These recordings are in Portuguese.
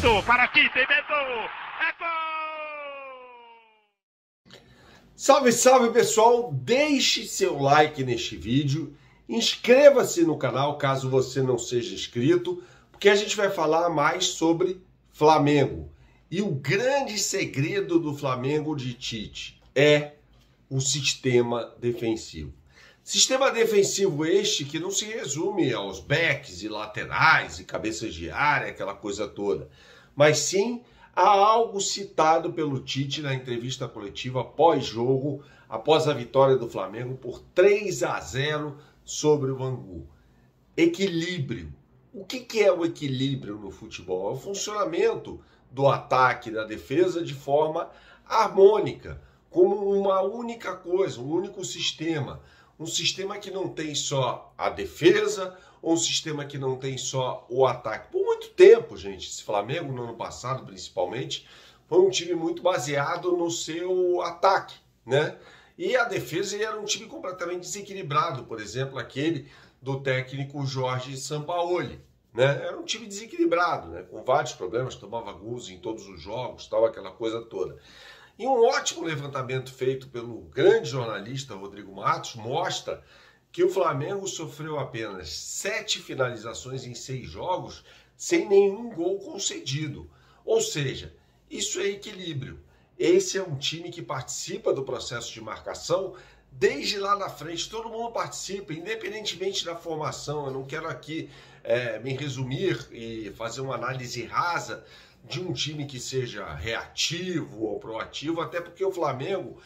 Pintou, para aqui, inventou, é gol! Salve, salve pessoal, deixe seu like neste vídeo, inscreva-se no canal caso você não seja inscrito, porque a gente vai falar mais sobre Flamengo. E o grande segredo do Flamengo de Tite é o sistema defensivo. Sistema defensivo este que não se resume aos backs e laterais e cabeças de área, aquela coisa toda, mas sim a algo citado pelo Tite na entrevista coletiva pós-jogo, após a vitória do Flamengo por 3-0 sobre o Bangu. Equilíbrio. O que é o equilíbrio no futebol? É o funcionamento do ataque e da defesa de forma harmônica, como uma única coisa, um único sistema. Um sistema que não tem só a defesa, ou um sistema que não tem só o ataque. Por muito tempo, gente, esse Flamengo, no ano passado principalmente, foi um time muito baseado no seu ataque, né? E a defesa era um time completamente desequilibrado, por exemplo, aquele do técnico Jorge Sampaoli, né? Era um time desequilibrado, né? Com vários problemas, tomava gols em todos os jogos, tal, aquela coisa toda. E um ótimo levantamento feito pelo grande jornalista Rodrigo Matos mostra que o Flamengo sofreu apenas 7 finalizações em 6 jogos sem nenhum gol concedido. Ou seja, isso é equilíbrio. Esse é um time que participa do processo de marcação desde lá na frente. Todo mundo participa, independentemente da formação. Eu não quero aqui me resumir e fazer uma análise rasa de um time que seja reativo ou proativo, até porque o Flamengo,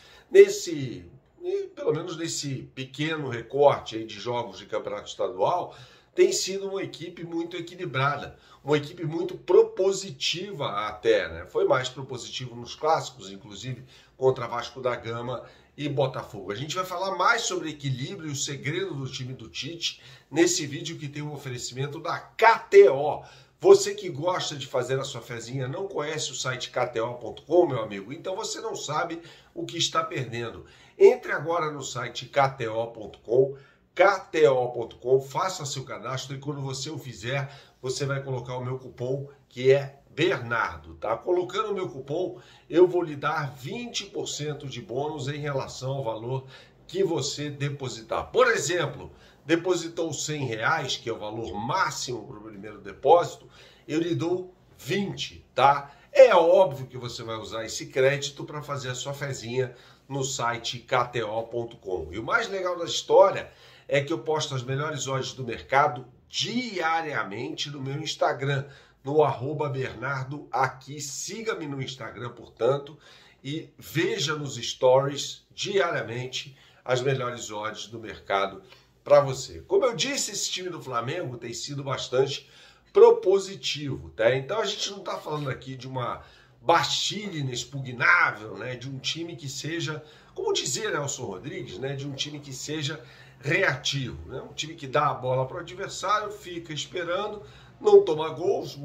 pelo menos nesse pequeno recorte aí de jogos de campeonato estadual, tem sido uma equipe muito equilibrada, uma equipe muito propositiva até, né? Foi mais propositivo nos clássicos, inclusive contra Vasco da Gama e Botafogo. A gente vai falar mais sobre equilíbrio e o segredo do time do Tite nesse vídeo que tem um oferecimento da KTO. Você que gosta de fazer a sua fezinha, não conhece o site kto.com, meu amigo? Então você não sabe o que está perdendo. Entre agora no site kto.com, faça seu cadastro e quando você o fizer, você vai colocar o meu cupom que é Bernardo, tá? Colocando o meu cupom, eu vou lhe dar 20% de bônus em relação ao valor que você depositar. Por exemplo, depositou R$100, que é o valor máximo para o primeiro depósito, eu lhe dou 20, tá? É óbvio que você vai usar esse crédito para fazer a sua fezinha no site kto.com. E o mais legal da história é que eu posto as melhores odds do mercado diariamente no meu Instagram, no @BernardoAqui. Siga-me no Instagram, portanto, e veja nos stories diariamente as melhores odds do mercado para você. Como eu disse, esse time do Flamengo tem sido bastante propositivo, tá? Então a gente não está falando aqui de uma Bastilha inexpugnável, né? De um time que seja, como dizia Nelson Rodrigues, né? De um time que seja reativo, né? Um time que dá a bola para o adversário, fica esperando, não toma gols,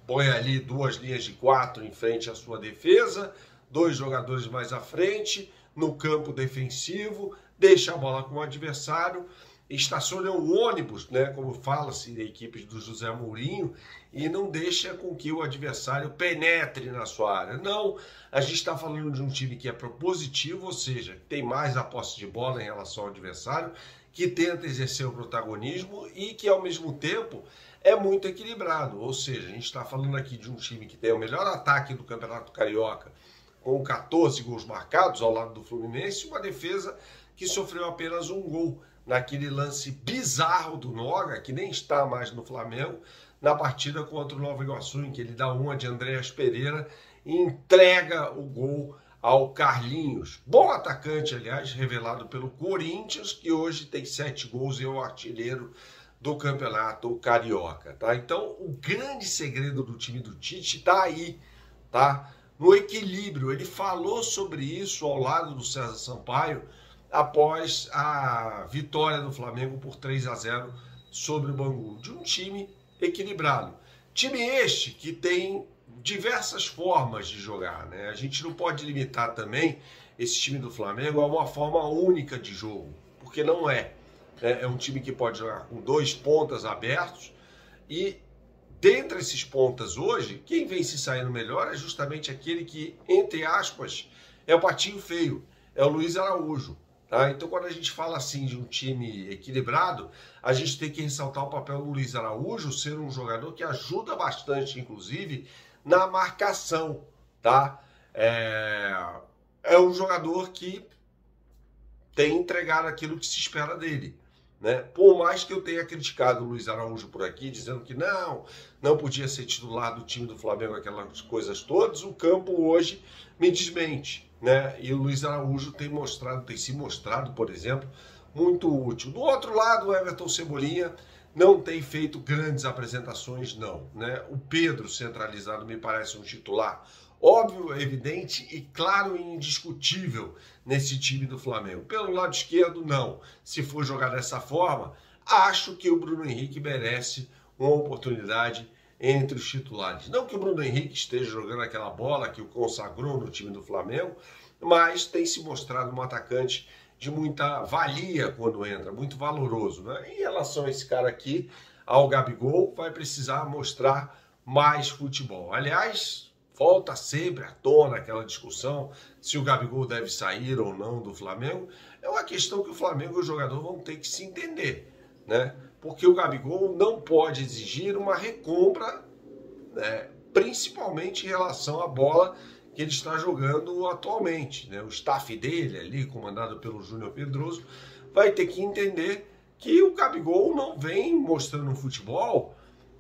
põe ali 2 linhas de 4 em frente à sua defesa, 2 jogadores mais à frente, no campo defensivo, deixa a bola com o adversário, estaciona um ônibus, né, como fala-se da equipe do José Mourinho, e não deixa com que o adversário penetre na sua área. Não, a gente está falando de um time que é propositivo, ou seja, tem mais a posse de bola em relação ao adversário, que tenta exercer o protagonismo e que, ao mesmo tempo, é muito equilibrado. Ou seja, a gente está falando aqui de um time que tem o melhor ataque do Campeonato Carioca, com 14 gols marcados ao lado do Fluminense, uma defesa que sofreu apenas um gol naquele lance bizarro do Noga, que nem está mais no Flamengo, na partida contra o Nova Iguaçu, em que ele dá uma de Andréas Pereira e entrega o gol ao Carlinhos. Bom atacante, aliás, revelado pelo Corinthians, que hoje tem 7 gols e é o artilheiro do Campeonato Carioca, tá? Então, o grande segredo do time do Tite está aí, tá? No equilíbrio. Ele falou sobre isso ao lado do César Sampaio após a vitória do Flamengo por 3-0 sobre o Bangu, de um time equilibrado. Time este que tem diversas formas de jogar, né? A gente não pode limitar também esse time do Flamengo a uma forma única de jogo, porque não é. É um time que pode jogar com 2 pontas abertos e dentre esses pontas hoje, quem vem se saindo melhor é justamente aquele que, entre aspas, é o patinho feio, é o Luiz Araújo. Tá? Então, quando a gente fala assim de um time equilibrado, a gente tem que ressaltar o papel do Luiz Araújo ser um jogador que ajuda bastante, inclusive, na marcação. Tá? É um jogador que tem entregado aquilo que se espera dele. Né? Por mais que eu tenha criticado o Luiz Araújo por aqui, dizendo que não podia ser titular do time do Flamengo, aquelas coisas todas, o campo hoje me desmente. Né? E o Luiz Araújo tem se mostrado, por exemplo, muito útil. Do outro lado, o Everton Cebolinha não tem feito grandes apresentações, não. Né? O Pedro centralizado me parece um titular óbvio, evidente e claro e indiscutível nesse time do Flamengo. Pelo lado esquerdo, não. Se for jogar dessa forma, acho que o Bruno Henrique merece uma oportunidade entre os titulares. Não que o Bruno Henrique esteja jogando aquela bola que o consagrou no time do Flamengo, mas tem se mostrado um atacante de muita valia quando entra, muito valoroso. Né? Em relação a esse cara aqui, ao Gabigol, vai precisar mostrar mais futebol. Aliás, volta sempre à tona aquela discussão se o Gabigol deve sair ou não do Flamengo. É uma questão que o Flamengo e o jogador vão ter que se entender, né? Porque o Gabigol não pode exigir uma recompra, né? Principalmente em relação à bola que ele está jogando atualmente, né? O staff dele ali, comandado pelo Júnior Pedroso, vai ter que entender que o Gabigol não vem mostrando um futebol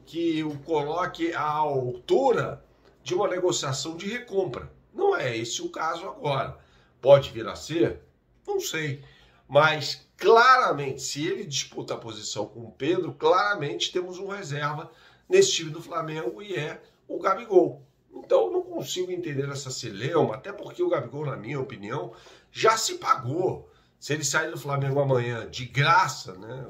que o coloque à altura de uma negociação de recompra. Não é esse o caso agora. Pode vir a ser? Não sei. Mas, claramente, se ele disputa a posição com o Pedro, claramente temos um reserva nesse time do Flamengo e é o Gabigol. Então, eu não consigo entender essa celeuma, até porque o Gabigol, na minha opinião, já se pagou. Se ele sair do Flamengo amanhã de graça, né,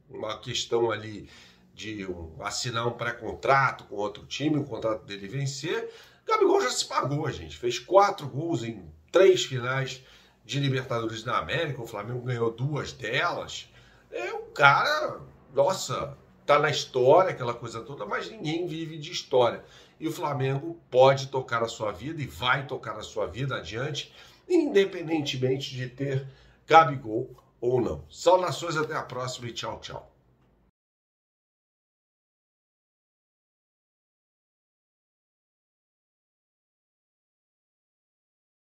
uma questão ali de assinar um pré-contrato com outro time, o contrato dele vencer, Gabigol já se pagou, gente. Fez 4 gols em 3 finais de Libertadores da América, o Flamengo ganhou 2 delas. É um cara, nossa, tá na história, aquela coisa toda, mas ninguém vive de história. E o Flamengo pode tocar a sua vida e vai tocar a sua vida adiante, independentemente de ter Gabigol ou não. Saudações, até a próxima e tchau, tchau.